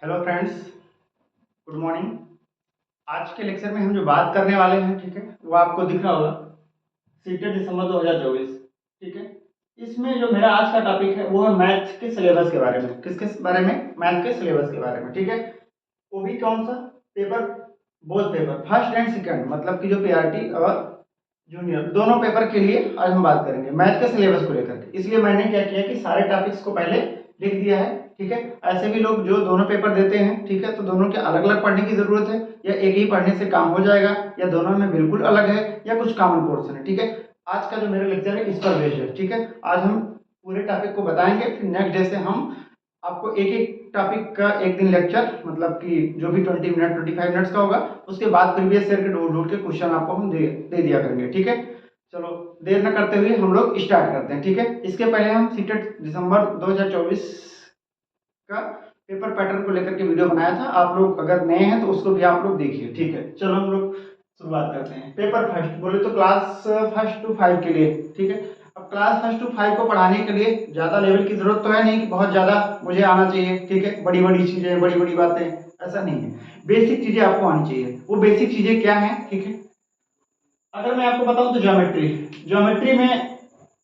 Hello friends, good morning. आज के lecture में हम जो बात करने वाले हैं, ठीक है, वो आपको दिख रहा होगा। सीटेट दिसंबर 2024, ठीक है। इसमें जो मेरा आज का टॉपिक है वो है मैथ के सिलेबस के बारे में। किसके बारे में? मैथ के सिलेबस के बारे में, ठीक है। वो भी कौन सा paper? Both paper, first and second, मतलब कि जो पीआरटी और जूनियर दोनों पेपर के लिए आज हम बात करेंगे मैथ के सिलेबस को लेकर के। इसलिए मैंने क्या किया कि सारे टॉपिक्स को पहले लिख दिया है, ठीक है। ऐसे भी लोग जो दोनों पेपर देते हैं, ठीक है, तो दोनों के अलग अलग पढ़ने की जरूरत है, या एक ही पढ़ने से काम हो जाएगा, या दोनों में बिल्कुल अलग है, या कुछ कॉमन पोर्शन है, ठीक है। आज का जो मेरा लेक्चर है इस पर बेस्ड है, ठीक है। आज हम पूरे टॉपिक को बताएंगे, फिर नेक्स्ट डे से हम आपको एक एक टॉपिक का एक दिन लेक्चर, मतलब कि जो भी 20 मिनट 25 मिनट्स का होगा, उसके बाद प्रीवियस ईयर के ढूंढ ढूंढ के क्वेश्चन आपको हम दे दिया करेंगे, ठीक है। चलो देर न करते हुए हम लोग स्टार्ट करते हैं, ठीक है। इसके पहले हम सीटेट दिसंबर 2024 का पेपर पैटर्न को लेकर के वीडियो बनाया था। आप लोग अगर नए हैं तो उसको भी आप लोग देखिए, ठीक है। चलो हम लोग शुरुआत करते हैं। पेपर फर्स्ट बोले तो क्लास फर्स्ट टू फाइव के लिए, ठीक है। अब क्लास फर्स्ट टू फाइव को पढ़ाने के लिए ज़्यादा लेवल की जरूरत तो है नहीं कि बहुत ज़्यादा मुझे आना चाहिए, ठीक है। बड़ी बड़ी चीज़ें, बड़ी बड़ी बातें, ऐसा नहीं है। बेसिक चीज़ें आपको आनी चाहिए। वो बेसिक चीज़ें क्या हैं, ठीक है। अगर मैं आपको बताऊं तो ज्योमेट्री, ज्योमेट्री में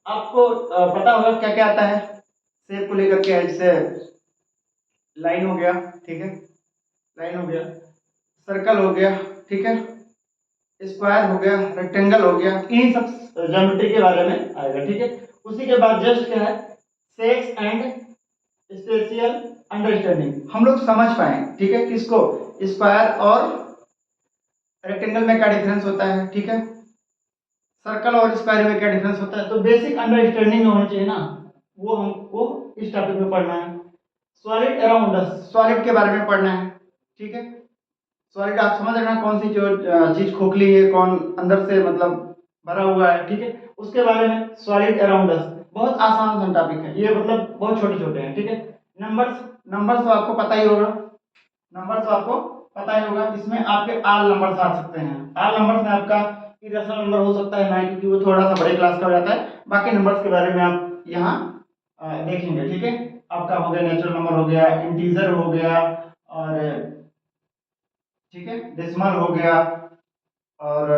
आपको पता होगा क्या क्या आता है। शेप को लेकर के, जैसे लाइन हो गया, ठीक है, लाइन हो गया, सर्कल हो गया, ठीक है, स्क्वायर हो गया, रेक्टेंगल हो गया, इन सब ज्योमेट्री के बारे में आएगा, ठीक है। उसी के बाद जस्ट क्या है, सेक्स एंड स्पेशियल अंडरस्टैंडिंग, हम लोग समझ पाए, ठीक है, किसको? स्क्वायर और रेक्टेंगल में क्या डिफरेंस होता है, ठीक है, सर्कल और स्क्वायर में क्या डिफरेंस होता है। तो बेसिक अंडरस्टैंडिंग होना चाहिए ना, वो हमको इस टॉपिक में पढ़ना है। सॉलिड अराउंड अस, सॉलिड के बारे में पढ़ना है, ठीक है। सॉलिड आप समझ रहे हैं कौन सी जो चीज खोखली है, कौन अंदर से मतलब भरा हुआ है, ठीक है, उसके बारे में। सॉलिड अराउंड अस बहुत आसान सा टॉपिक है ये, मतलब बहुत छोटे छोटे हैं, ठीक है। नंबर्स, नंबर्स तो आपको पता ही होगा, नंबर्स तो आपको पता ही होगा। इसमें आपके आल नंबर्स आ सकते हैं। आल नंबर्स में आपका इरेशनल नंबर हो सकता है ना, क्योंकि वो थोड़ा सा बड़े क्लास का हो जाता है। बाकी नंबर्स के बारे में आप यहाँ देखेंगे, ठीक है। आपका हो गया नेचुरल नंबर, हो गया इंटीजर, हो गया, और ठीक है, डेसिमल हो गया, और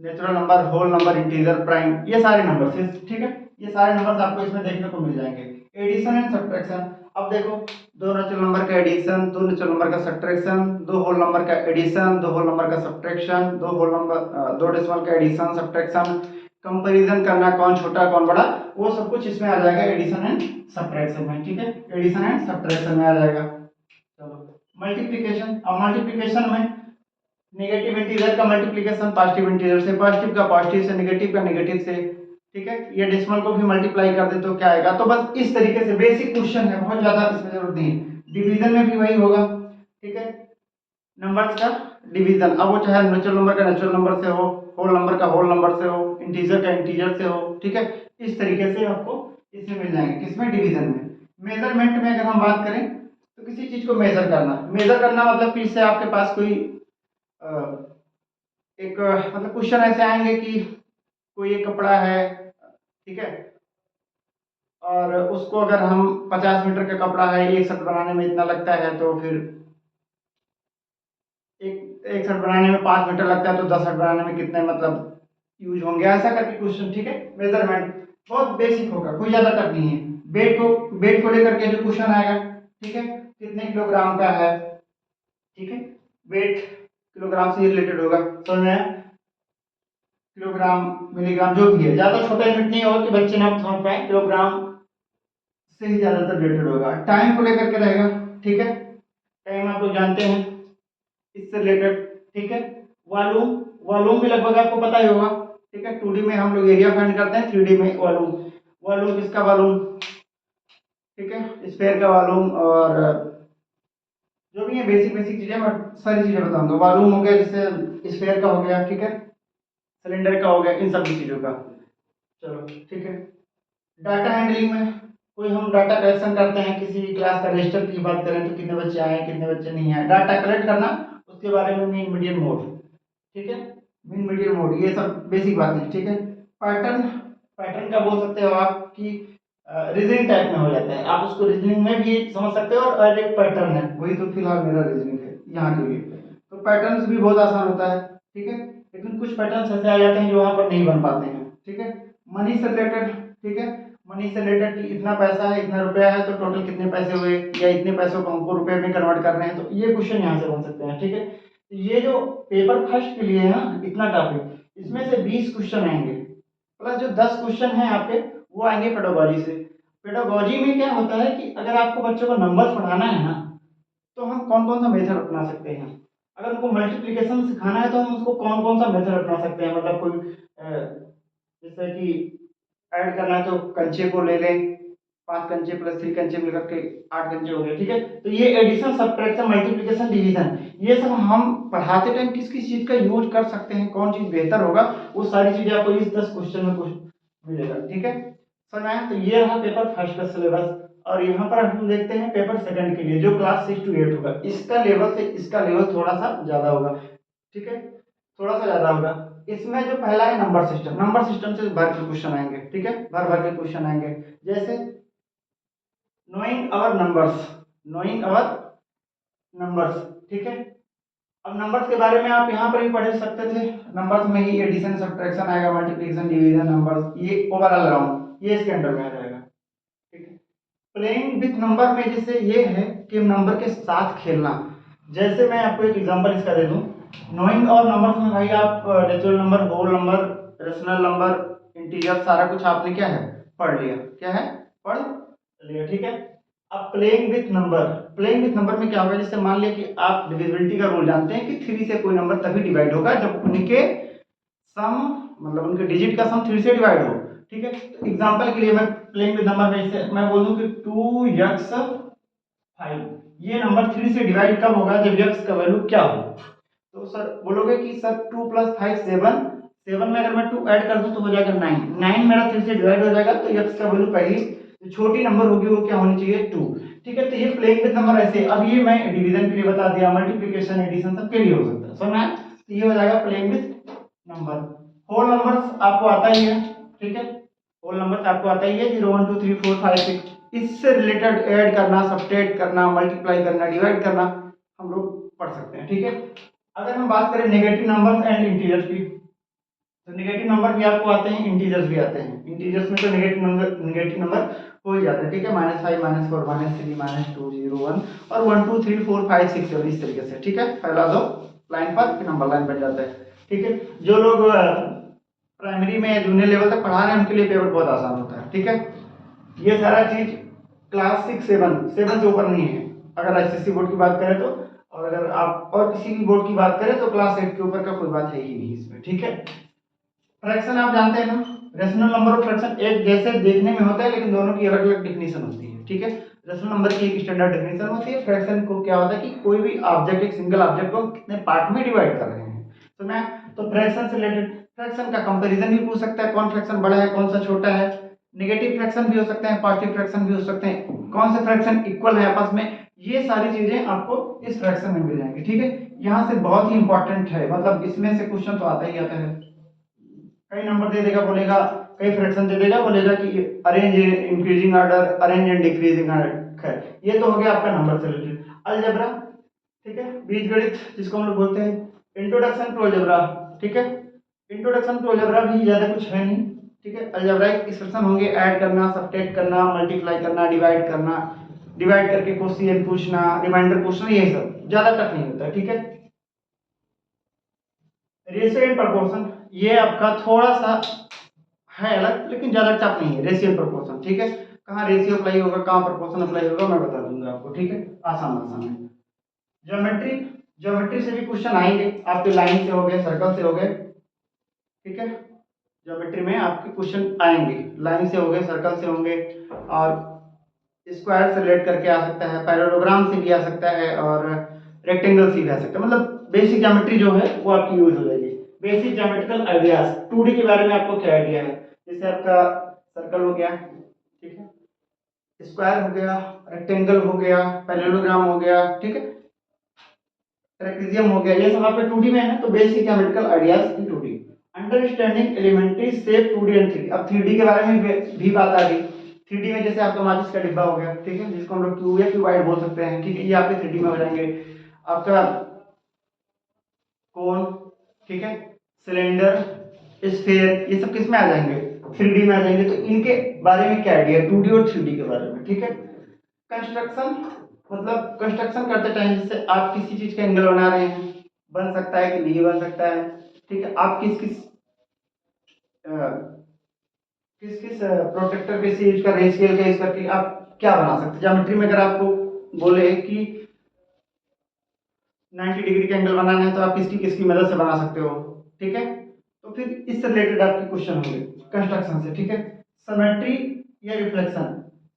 natural number, whole number, integer, prime, ये सारे नंबर्स, ठीक है। ये सारे नंबर्स आपको इसमें देखने को मिल जाएंगे। एडिशन एंड सब्ट्रैक्शन, अब देखो, दो नेचुरल नंबर का एडिशन, दो नेचुरल नंबर का सब्ट्रैक्शन, दो होल नंबर का एडिशन, दो होल नंबर का सब्ट्रैक्शन, दो होल नंबर, दो डेसिमल का एडिशन सब्ट्रैक्शन, कंपैरिजन करना कौन छोटा कौन बड़ा, वो सब कुछ इसमें आ जाएगा एडिशन एंड सब्ट्रैक्शन में, ठीक है। एडिशन एंड सब्ट्रैक्शन में आ जाएगा। चलो मल्टीप्लिकेशन, अब मल्टीप्लिकेशन में नेगेटिव इंटीजर का मल्टीप्लिकेशन पॉजिटिव इंटीजर से, पॉजिटिव का पॉजिटिव से, नेगेटिव का नेगेटिव से, ठीक है। ये डेसिमल को भी मल्टीप्लाई कर दे तो क्या आएगा। तो बस इस तरीके से बेसिक क्वेश्चन है, बहुत ज्यादा इसमें जरूरत नहीं है। डिवीजन में भी वही होगा, ठीक है, नंबर्स का डिवीजन। अब वो चाहे नेचुरल नंबर का नेचुरल नंबर से हो, होल नंबर का होल नंबर से हो, इंटीजर का इंटीजर से हो, ठीक है। इस तरीके से आपको इसमें मिल जाएंगे। किसमें? डिवीजन में। मेजरमेंट में अगर हम बात करें तो किसी चीज को मेजर करना, मेजर करना मतलब फिर से आपके पास कोई एक मतलब क्वेश्चन ऐसे आएंगे कि कोई एक कपड़ा है, ठीक है, और उसको अगर हम 50 मीटर का कपड़ा है, एक शर्ट बनाने में इतना लगता है, तो फिर एक शर्ट बनाने में 5 मीटर लगता है, तो 10 शर्ट बनाने में कितने मतलब यूज होंगे, ऐसा करके क्वेश्चन, ठीक है। मेजरमेंट बहुत बेसिक होगा, कोई ज्यादा टफ नहीं है। वेट को लेकर के जो क्वेश्चन आएगा, ठीक है, कितने किलोग्राम का है, ठीक है, वेट किलोग्राम से रिलेटेड होगा, समझ में आया? किलोग्राम, मिलीग्राम, जो भी है, ज्यादा छोटा यूनिट नहीं होगा कि बच्चे ना समझ पाए, किलोग्राम से ही ज्यादातर रिलेटेड होगा। टाइम को लेकर के रहेगा, ठीक है, टाइम आप लोग जानते हैं इससे रिलेटेड, ठीक है। वॉल्यूम, वॉल्यूम भी लगभग आपको पता ही होगा, ठीक है। 2D में हम लोग एरिया फाइंड करते हैं, 3D में वॉल्यूम। वॉल्यूम किसका वॉल्यूम, ठीक है, स्फीयर का वॉल्यूम, और जो भी है बेसिक बेसिक चीजें मैं सारी चीजें बताऊंगा। वॉल्यूम हो गया, जैसे स्फीयर का हो गया, ठीक है, सिलेंडर का हो गया, इन सब चीजों का। चलो ठीक है। डाटा हैंडलिंग में कोई हम डाटा कलेक्शन करते हैं, किसी क्लास का रजिस्टर की बात करें तो कितने बच्चे आए, कितने बच्चे नहीं आए, डाटा कलेक्ट करना, उसके बारे में मीन मीडियन मोड, ठीक है, मीन मीडियन मोड, ये सब बेसिक बातें, ठीक है। पैटर्न, पैटर्न का बोल सकते हो आप कि रीजनिंग टाइप में हो जाता है, आप उसको रीजनिंग में भी समझ सकते हो और एक पैटर्न है, वही तो फिलहाल मेरा रीजनिंग है यहाँ के लिए। तो पैटर्न्स भी बहुत आसान होता है, ठीक है, लेकिन कुछ पैटर्न्स ऐसे आ जाते हैं जो वहाँ पर नहीं बन पाते हैं, ठीक है। मनी से रिलेटेड, ठीक है, मनी से रिलेटेड कि इतना पैसा है, इतना रुपया है, तो टोटल कितने पैसे हुए, या इतने पैसों को हमको रुपए में कन्वर्ट करने हैं, तो ये क्वेश्चन यहाँ से बन सकते हैं, ठीक है। तो ये जो पेपर फर्स्ट के लिए है ना, इतना टॉपिक, इसमें से 20 क्वेश्चन आएंगे, प्लस जो 10 क्वेश्चन हैं आपके वो आएंगे पेडागोजी से। पेडागोजी में क्या होता है कि अगर आपको बच्चों को नंबर्स पढ़ाना है ना, तो हम कौन कौन सा मेथड अपना सकते हैं। अगर उनको मल्टीप्लिकेशन सिखाना है तो हम उसको कौन कौन सा मेथड अपना सकते हैं, मतलब कोई जैसे कि ऐड करना है तो कंचे को ले लें, 5 कंचे प्लस 3 कंचे मिलकर के 8 कंचे हो गए, ठीक है। तो ये एडिशन, सब्ट्रैक्शन, मल्टीप्लिकेशन, डिवीजन, ये सब हम पढ़ाते टाइम किस किस चीज का यूज कर सकते हैं, कौन चीज बेहतर होगा, वो सारी चीजें आपको इस 10 क्वेश्चन में कुछ मिलेगा, ठीक है। समझ आया? तो ये रहा पेपर फर्स्ट का सिलेबस। और यहाँ पर हम देखते हैं पेपर सेकंड के लिए, जो क्लास 6 to 8 होगा, इसका लेवल से इसका लेवल थोड़ा सा ज्यादा होगा, ठीक है, थोड़ा सा ज्यादा होगा। इसमें जो पहला है नंबर सिस्टम, नंबर सिस्टम से भर के क्वेश्चन आएंगे, ठीक है, भर भर के क्वेश्चन आएंगे। जैसे knowing our numbers, knowing our numbers, ठीक है। अब नंबर्स के बारे में आप यहाँ पर भी पढ़ सकते थे, नंबर्स में ही एडिशन, सब्ट्रैक्शन आएगा, मल्टीप्लिकेशन, डिवीजन, नंबर्स, ये ओवरऑल राउंड ये इसके अंडर में आ जाएगा, ठीक है। प्लेइंग विथ नंबर में जैसे ये है कि नंबर के साथ खेलना। जैसे मैं आपको एक एग्जांपल इसका दे दूं, नोइंग और नंबर्स में भाई आप natural number, whole number, rational number, integer, सारा कुछ आपने क्या है पढ़ लिया, क्या है पढ़ लिया, ठीक है। अब playing with number, playing with number में क्या होगा, जैसे मान लिया कि आप डिविजिबिलिटी का रूल जानते हैं कि 3 से कोई नंबर तभी डिवाइड होगा जब उनके सम, मतलब उनके डिजिट का सम 3 से डिवाइड हो, ठीक है। तो एग्जांपल के लिए मैं प्लेइंग विद नंबर में से मैं बोल दूं कि 2x5, ये नंबर 3 से डिवाइड कब होगा, जब x का वैल्यू क्या हो। तो सर बोलोगे कि सर 2 + 5 7, 7 में अगर मैं 2 ऐड कर दूं तो हो जाएगा 9, 9 मेरा 3 से डिवाइड हो जाएगा, तो x का वैल्यू पहली जो छोटी नंबर होगी वो क्या होनी चाहिए 2, ठीक है। तो ये प्लेइंग विद नंबर ऐसे, अब ये मैं डिवीजन के लिए बता दिया, मल्टीप्लिकेशन, एडिशन सब के लिए हो सकता है, समझ में? तो ये हो जाएगा playing with number. Whole numbers आपको आता ही है, ठीक है, होल नंबर्स आपको आता ही है, 0 1 2 3 4 5 6, इससे रिलेटेड ऐड करना, सब्ट्रैक्ट करना, मल्टीप्लाई करना, डिवाइड करना हम लोग पढ़ सकते हैं, ठीक है। अगर हम बात करें नेगेटिव नंबर्स एंड इंटीजर्स की, तो नेगेटिव नंबर भी आपको आते हैं, इंटीजर्स भी आते हैं। इंटीजर्स में तो नेगेटिव नंबर हो ही जाता है, ठीक है, -5 -4 -3 -2 0 1 और 1 2 3 4 5 6 7 इस तरीके से, ठीक है। फैला दो लाइन पर, फिर नंबर लाइन बन जाता है, ठीक है। जो लोग प्राइमरी में जूनियर लेवल तक पढ़ा रहे हैं उनके लिए पेपर बहुत आसान होता है, ठीक है। ये सारा चीज क्लास 6 7 से ऊपर नहीं है, अगर एसएससी बोर्ड की बात करें तो, और अगर आप और किसी भी बोर्ड की बात करें तो क्लास 8 के ऊपर का कोई बात है ही नहीं इसमें, ठीक है। फ्रैक्शन आप जानते हैं ना, रेशनल नंबर और फ्रैक्शन एक जैसे देखने में होता है लेकिन दोनों की अलग अलग डेफिनेशन होती है, ठीक है। रेशनल नंबर की एक स्टैंडर्ड डेफिनेशन होती है, फ्रैक्शन को क्या होता है कि कोई भी ऑब्जेक्ट, एक सिंगल ऑब्जेक्ट को कितने पार्ट में डिवाइड कर रहे हैं, तो मैं तो फ्रैक्शन से रिलेटेड फ्रैक्शन का कंपैरिजन भी पूछ सकता है, कौन फ्रैक्शन बड़ा है कौन सा छोटा है। नेगेटिव फ्रैक्शन भी हो सकते हैं, पॉजिटिव फ्रैक्शन भी हो सकते हैं, कौन से फ्रैक्शन इक्वल है आपस में, ये सारी चीजें आपको इस फ्रैक्शन में मिल जाएंगी, ठीक है। यहाँ से बहुत ही इंपॉर्टेंट है, मतलब इसमें से क्वेश्चन तो आता ही आता है, कई नंबर दे देगा, बोलेगा कई फ्रैक्शन दे देगा, बोलेगा कि arrange increasing order, arrange and decreasing order, खैर ये तो हो गया आपका नंबर से रिलेटेड। अलजेब्रा, ठीक है, बीजगणित जिसको हम लोग बोलते हैं, इंट्रोडक्शन टू अलजेब्रा, ठीक है। इंट्रोडक्शन टू अलजेब्रा भी ज्यादा कुछ है नहीं, ठीक है। अलजेब्राइक एक्सप्रेशन होंगे, ऐड करना, सब्ट्रैक्ट करना, मल्टीप्लाई करना, डिवाइड करना, डिवाइड करके क्वेश्चन पूछना, रिमाइंडर पूछना, यही सब ज्यादा टफ नहीं होता, ठीक है। रेशियो एंड प्रोपोर्शन, ये आपका थोड़ा सा है अलग लेकिन ज्यादा टफ नहीं है, रेशियो एंड प्रोपोर्शन, ठीक है। कहाँ रेशियो अप्लाई होगा, कहाँ प्रोपोर्शन अप्लाई होगा, मैं बता दूंगा आपको, ठीक है, आसान आसान है। ज्योमेट्री, ज्योमेट्री से भी क्वेश्चन आएंगे आपके, लाइन से हो गए, सर्कल से हो गए, ठीक है। ज्योमेट्री में आपके क्वेश्चन आएंगे, लाइन से हो गए, सर्कल से होंगे, और स्क्वायर से रिलेट करके आ सकता है, पैरेललोग्राम से भी आ सकता है, और रेक्टेंगल से भी आ सकता है, मतलब बेसिक ज्योमेट्री जो है वो आपकी यूज हो जाएगी। बेसिक ज्योमेट्रिकल आइडियाज, 2D के बारे में आपको क्या आइडिया है, जैसे आपका सर्कल हो गया, ठीक है, स्क्वायर हो गया, रेक्टेंगल हो गया, पैरेललोग्राम हो गया, ठीक है, ट्रेपेजियम हो गया, ये सब आपके 2D में है, तो basic geometrical ideas in 2D। Understanding elementary shape 2D and 3D, अब 3D के बारे में भी बात आ गई, 3D में जैसे आपका माचिस का डिब्बा हो गया, ठीक है, जिसको हम लोग क्यूब या क्यूबाइड बोल सकते हैं, ठीक है, ये आपके 3D में हो जाएंगे। आपका कोन, ठीक है, सिलेंडर, स्फीयर, ये सब किस में आ जाएंगे? 3D में आ जाएंगे। तो इनके बारे में क्या आइडिया है 2D और 3D के बारे में, ठीक है। कंस्ट्रक्शन, मतलब कंस्ट्रक्शन करते टाइम जैसे आप किसी चीज का एंगल बना रहे हैं, बन सकता है कि नहीं बन सकता है, ठीक है। आप किस किस प्रोटेक्टर कैसे यूज कर रहे हैं, स्केल का यूज करके आप क्या बना सकते हैं। ज्योमेट्री में अगर आपको बोले कि 90 डिग्री का एंगल बनाना है तो आप किसकी किसकी मदद से बना सकते हो, ठीक है। तो फिर इससे रिलेटेड आपके क्वेश्चन होंगे कंस्ट्रक्शन से, ठीक है। सिमेट्री या रिफ्लेक्शन,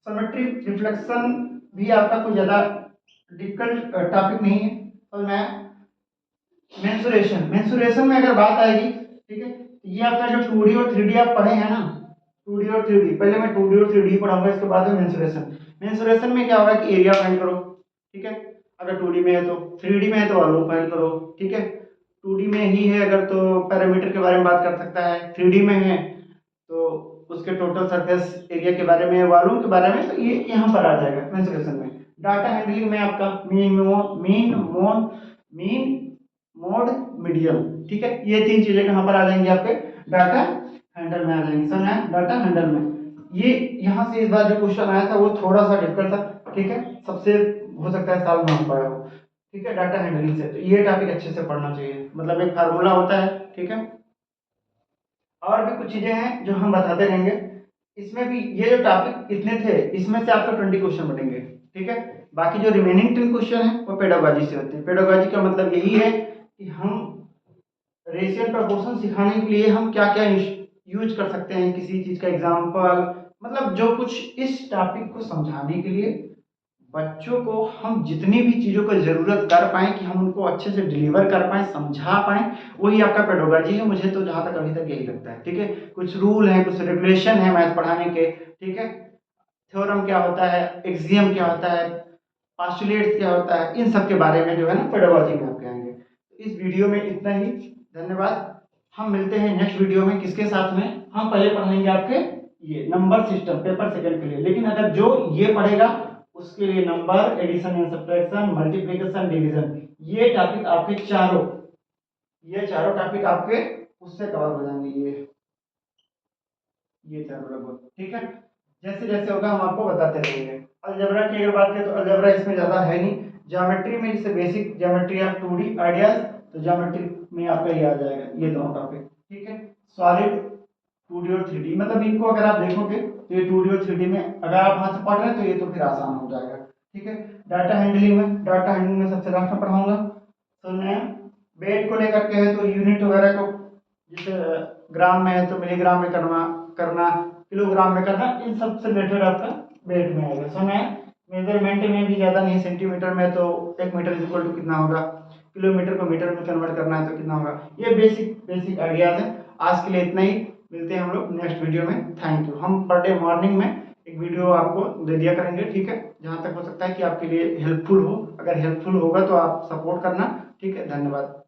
सिमेट्री रिफ्लेक्शन भी आपका कोई ज्यादा डिफिकल्ट टॉपिक नहीं है। और मैं मेंसुरेशन, मेंसुरेशन में अगर बात आएगी, ठीक है, ये आपका जो 2D और 3D आप पढ़े हैं ना, 2D और 3D, पहले मैं 2D और 3D पढ़ाऊंगा, इसके बाद में मेंसुरेशन। मेंसुरेशन में क्या होगा कि एरिया फाइंड करो, ठीक है, अगर 2D में है तो, 3D में है तो वॉल्यूम फाइंड करो, ठीक है। 2D में ही है अगर तो पैरामीटर के बारे में बात कर सकता है, 3D में है तो उसके टोटल सरफेस एरिया के बारे में, वॉल्यूम के बारे में, तो ये यहाँ पर आ जाएगा मेंसुरेशन में। डाटा हैंडलिंग में आपका मीन मोड मीडियम, ठीक है, ये 3 चीजें कहाँ पर आ जाएंगी आपके डाटा हैंडल में आ जाएंगी। समझ आया? डाटा हैंडल में ये यहाँ से इस बार जो क्वेश्चन आया था वो थोड़ा सा डिफिकल्ट था, ठीक है, सबसे हो सकता है साल में हो पाया हो, ठीक है, डाटा हैंडलिंग से। तो ये टॉपिक अच्छे से पढ़ना चाहिए, मतलब एक फार्मूला होता है, ठीक है। और भी कुछ चीजें हैं जो हम बताते रहेंगे। इसमें भी ये जो टॉपिक इतने थे, इसमें से आपको 20 क्वेश्चन बनेंगे, ठीक है। बाकी जो रिमेनिंग 10 क्वेश्चन है वो पेडागोजी से होते हैं। पेडागोजी का मतलब यही है कि हम रेशियल प्रोपोर्शन सिखाने के लिए हम क्या क्या यूज कर सकते हैं, किसी चीज का एग्जांपल, मतलब जो कुछ इस टॉपिक को समझाने के लिए बच्चों को हम जितनी भी चीज़ों को ज़रूरत कर पाएँ कि हम उनको अच्छे से डिलीवर कर पाएँ, समझा पाएँ, वही आपका पेडागोजी है। मुझे तो जहाँ तक अभी तक यही लगता है, ठीक है। कुछ रूल हैं, कुछ रेगुलेशन है मैथ पढ़ाने के, ठीक है। थ्योरम क्या होता है, एक्सियम क्या होता है, पोस्टुलेट्स क्या होता है, इन सब के बारे में जो है ना पेडागोजी में आप कहेंगे। इस वीडियो में इतना ही, धन्यवाद। हम मिलते हैं नेक्स्ट वीडियो में, किसके साथ में? हम पहले पढ़ाएंगे आपके ये नंबर सिस्टम पेपर सेकंड के लिए, लेकिन अगर जो ये पढ़ेगा उसके लिए number, addition and subtraction, multiplication, division, ये टॉपिक आपके चारों, ये चारों टॉपिक आपके उससे कवर हो जाएंगे, ये चारों लगभग, ठीक है। जैसे जैसे होगा हम आपको बताते रहेंगे। अलजेब्रा की अगर बात करें तो अलजेब्रा इसमें ज्यादा है नहीं। ज्योमेट्री में जैसे basic geometry of 2D ideas, तो ज्योमेट्री में आपका ये आ जाएगा, ये दोनों टॉपिक, ठीक है। सॉलिड, 2D और 3D, मतलब इनको अगर आप देखोगे तो ये 2D और 3D में अगर आप हाथ से पढ़ रहे हैं तो ये तो फिर आसान हो जाएगा, ठीक है। डाटा हैंडलिंग में, डाटा हैंडलिंग में सबसे लास्ट में पढ़ाऊंगा। तो मैं वेट को लेकर के है तो यूनिट वगैरह को, जैसे ग्राम में है तो मिलीग्राम में करना, किलोग्राम में करना, इन सब से रिलेटेड आपका वेट में आएगा। सो मैं मेजरमेंट में भी ज़्यादा नहीं, सेंटीमीटर में तो 1 मीटर इज इक्वल टू कितना होगा, किलोमीटर को मीटर में कन्वर्ट करना है तो कितना होगा। ये बेसिक बेसिक आइडियाज़ है। आज के लिए इतना ही, मिलते हैं हम लोग नेक्स्ट वीडियो में। Thank you. हम पर डे मॉर्निंग में एक वीडियो आपको दे दिया करेंगे, ठीक है, जहाँ तक हो सकता है कि आपके लिए हेल्पफुल हो। अगर हेल्पफुल होगा तो आप सपोर्ट करना, ठीक है। धन्यवाद।